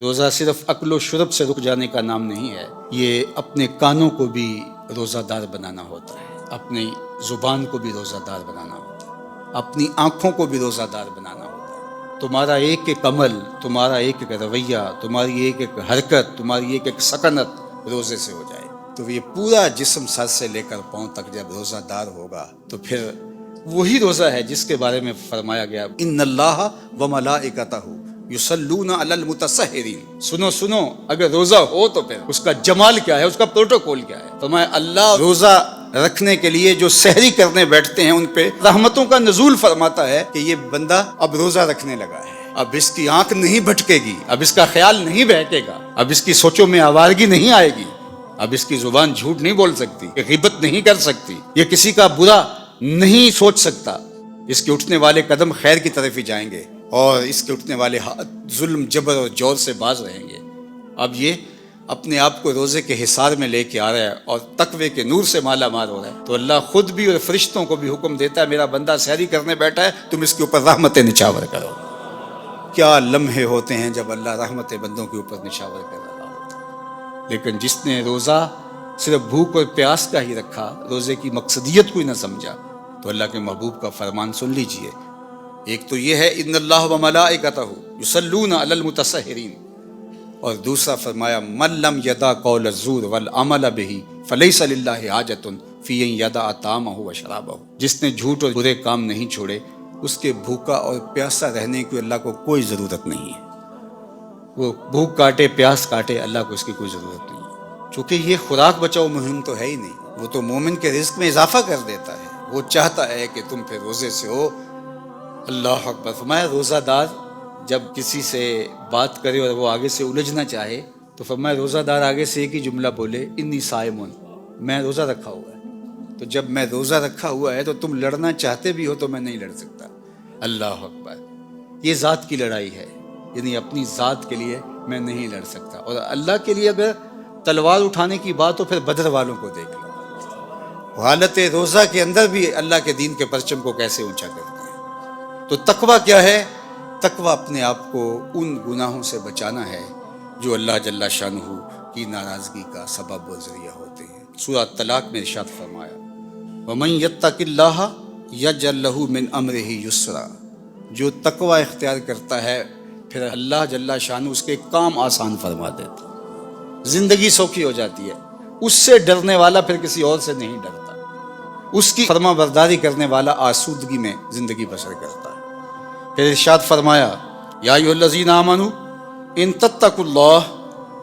روزہ صرف اکل و شرب سے رک جانے کا نام نہیں ہے، یہ اپنے کانوں کو بھی روزہ دار بنانا ہوتا ہے، اپنی زبان کو بھی روزہ دار بنانا ہوتا ہے، اپنی آنکھوں کو بھی روزہ دار بنانا ہوتا ہے۔ تمہارا ایک ایک عمل، تمہارا ایک ایک رویہ، تمہاری ایک ایک حرکت، تمہاری ایک ایک سکنت روزے سے ہو جائے تو یہ پورا جسم سر سے لے کر پاؤں تک جب روزہ دار ہوگا تو پھر وہی روزہ ہے جس کے بارے میں فرمایا گیا ان اللہ و ملائکتہ یصلون علی المتسحرین۔ سنو اگر روزہ ہو تو پھر اس کا جمال کیا ہے، اس کا پروٹوکول کیا ہے۔ فرمایا اللہ روزہ رکھنے کے لیے جو سحری کرنے بیٹھتے ہیں ان پہ رحمتوں کا نزول فرماتا ہے کہ یہ بندہ اب روزہ رکھنے لگا ہے، اب اس کی آنکھ نہیں بھٹکے گی، اب اس کا خیال نہیں بہکے گا، اب اس کی سوچوں میں آوارگی نہیں آئے گی، اب اس کی زبان جھوٹ نہیں بول سکتی، یہ غیبت نہیں کر سکتی، یہ کسی کا برا نہیں سوچ سکتا، اس کے اٹھنے والے قدم خیر کی طرف ہی جائیں گے اور اس کے اٹھنے والے ہاتھ ظلم جبر اور جور سے باز رہیں گے۔ اب یہ اپنے آپ کو روزے کے حصار میں لے کے آ رہا ہے اور تقوی کے نور سے مالا مال ہو رہا ہے تو اللہ خود بھی اور فرشتوں کو بھی حکم دیتا ہے میرا بندہ سحری کرنے بیٹھا ہے، تم اس کے اوپر رحمتیں نچھاور کرو۔ کیا لمحے ہوتے ہیں جب اللہ رحمتیں بندوں کے اوپر نچھاور کر رہا ہوتا ہے۔ لیکن جس نے روزہ صرف بھوک اور پیاس کا ہی رکھا، روزے کی مقصدیت کو ہی نہ سمجھا، تو اللہ کے محبوب کا فرمان سن لیجئے۔ ایک تو یہ ہے ان اللہ و ملائکتہ یصلون علی المتسحرین، اور دوسرا فرمایا من لم یدع قول الزور والعمل بہ فلیس للہ حاجۃ فی ان یدع طعامہ و شرابہ۔ جس نے جھوٹ اور برے کام نہیں چھوڑے اس کے بھوکا اور پیاسا رہنے کی اللہ کو کوئی ضرورت نہیں ہے۔ وہ بھوک کاٹے پیاس کاٹے، اللہ کو اس کی کوئی ضرورت نہیں ہے، چونکہ یہ خوراک بچاؤ مہم تو ہے ہی نہیں، وہ تو مومن کے رزق میں اضافہ کر دیتا ہے۔ وہ چاہتا ہے کہ تم پھر روزے سے ہو۔ اللہ اکبر۔ فرمایا روزہ دار جب کسی سے بات کرے اور وہ آگے سے الجھنا چاہے تو فرمایا روزہ دار آگے سے ایک ہی جملہ بولے انی صائمون، میں روزہ رکھا ہوا ہے۔ تو جب میں روزہ رکھا ہوا ہے تو تم لڑنا چاہتے بھی ہو تو میں نہیں لڑ سکتا۔ اللہ اکبر۔ یہ ذات کی لڑائی ہے، یعنی اپنی ذات کے لیے میں نہیں لڑ سکتا، اور اللہ کے لیے اگر تلوار اٹھانے کی بات ہو پھر بدر والوں کو دیکھ لو، حالت روزہ کے اندر بھی اللہ کے دین کے پرچم کو کیسے اونچا کرتے ہیں۔ تو تقویٰ کیا ہے؟ تقویٰ اپنے آپ کو ان گناہوں سے بچانا ہے جو اللہ جل شانہ کی ناراضگی کا سبب و ذریعہ ہوتے ہیں۔ سورہ طلاق میں ارشاد فرمایا وَمَن يَتَّقِ اللَّهَ يَجْعَل لَّهُ مِنْ أَمْرِهِ يُسْرًا، جو تقویٰ اختیار کرتا ہے پھر اللہ جل شانہ اس کے کام آسان فرما دیتا ہے، زندگی سوکھی ہو جاتی ہے۔ اس سے ڈرنے والا پھر کسی اور سے نہیں ڈرتا، اس کی فرما برداری کرنے والا آسودگی میں زندگی بسر کرتا ہے۔ پھر ارشاد فرمایا یا ایھا الذین آمنوا ان تتقوا اللہ،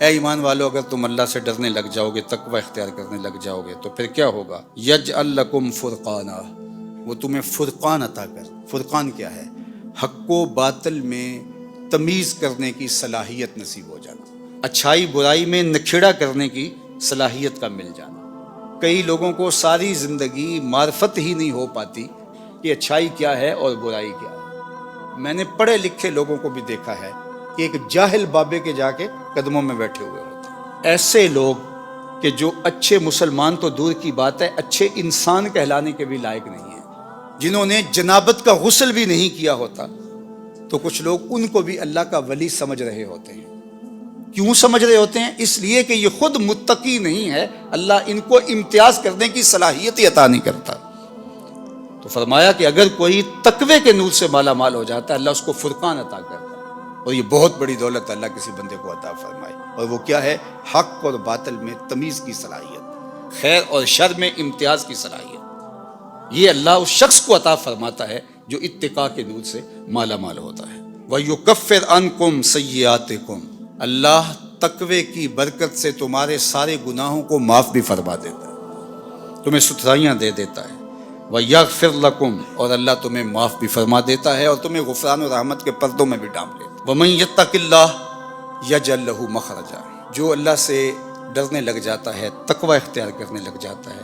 اے ایمان والو اگر تم اللہ سے ڈرنے لگ جاؤ گے، تقوی اختیار کرنے لگ جاؤ گے تو پھر کیا ہوگا؟ یجعل لکم فرقانا، وہ تمہیں فرقان عطا کر۔ فرقان کیا ہے؟ حق و باطل میں تمیز کرنے کی صلاحیت نصیب ہو جانا، اچھائی برائی میں نکھیڑا کرنے کی صلاحیت کا مل جانا۔ کئی لوگوں کو ساری زندگی معرفت ہی نہیں ہو پاتی کہ اچھائی کیا ہے اور برائی کیا ہے۔ میں نے پڑھے لکھے لوگوں کو بھی دیکھا ہے کہ ایک جاہل بابے کے جا کے قدموں میں بیٹھے ہوئے ہوتے ہیں۔ ایسے لوگ کہ جو اچھے مسلمان تو دور کی بات ہے، اچھے انسان کہلانے کے بھی لائق نہیں ہیں، جنہوں نے جنابت کا غسل بھی نہیں کیا ہوتا، تو کچھ لوگ ان کو بھی اللہ کا ولی سمجھ رہے ہوتے ہیں۔ کیوں سمجھ رہے ہوتے ہیں؟ اس لیے کہ یہ خود متقی نہیں ہے، اللہ ان کو امتیاز کرنے کی صلاحیت ہی عطا نہیں کرتا۔ تو فرمایا کہ اگر کوئی تقوی کے نور سے مالا مال ہو جاتا ہے اللہ اس کو فرقان عطا کرتا ہے، اور یہ بہت بڑی دولت اللہ کسی بندے کو عطا فرمائے، اور وہ کیا ہے؟ حق اور باطل میں تمیز کی صلاحیت، خیر اور شر میں امتیاز کی صلاحیت۔ یہ اللہ اس شخص کو عطا فرماتا ہے جو اتقاء کے نور سے مالا مال ہوتا ہے۔ وَيُكَفِّرْ عَنْكُمْ سَيِّئَاتِكُمْ، اللہ تقوی کی برکت سے تمہارے سارے گناہوں کو معاف بھی فرما دیتا ہے، تمہیں ستھرائیاں دے دیتا ہے۔ وَيَغْفِرْ لَكُمْ، اور اللہ تمہیں معاف بھی فرما دیتا ہے اور تمہیں غفران و رحمت کے پردوں میں بھی ڈھانپ لیتا ہے۔ وَمَن يَتَّقِ اللَّهَ يَجْعَل لَّهُ مَخْرَجًا، جو اللہ سے ڈرنے لگ جاتا ہے، تقوی اختیار کرنے لگ جاتا ہے،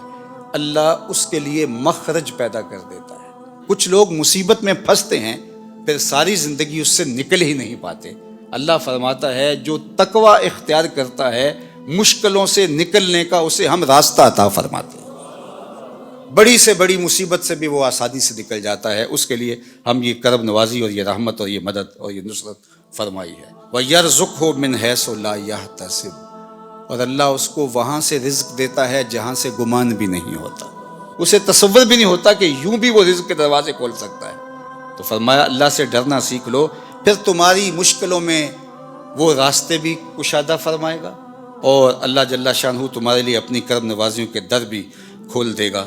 اللہ اس کے لیے مخرج پیدا کر دیتا ہے۔ کچھ لوگ مصیبت میں پھنستے ہیں پھر ساری زندگی اس سے نکل ہی نہیں پاتے۔ اللہ فرماتا ہے جو تقوی اختیار کرتا ہے مشکلوں سے نکلنے کا اسے ہم راستہ عطا فرماتے ہیں، بڑی سے بڑی مصیبت سے بھی وہ آسانی سے نکل جاتا ہے۔ اس کے لیے ہم یہ کرم نوازی اور یہ رحمت اور یہ مدد اور یہ نصرت فرمائی ہے۔ وَيَرْزُقْهُ مِنْ حَيْثُ لَا يَحْتَسِبُ، اور اللہ اس کو وہاں سے رزق دیتا ہے جہاں سے گمان بھی نہیں ہوتا، اسے تصور بھی نہیں ہوتا کہ یوں بھی وہ رزق کے دروازے کھول سکتا ہے۔ تو فرمایا اللہ سے ڈرنا سیکھ لو، پھر تمہاری مشکلوں میں وہ راستے بھی کشادہ فرمائے گا، اور اللہ جل شانہ تمہارے لیے اپنی کرم نوازیوں کے در بھی کھول دے گا۔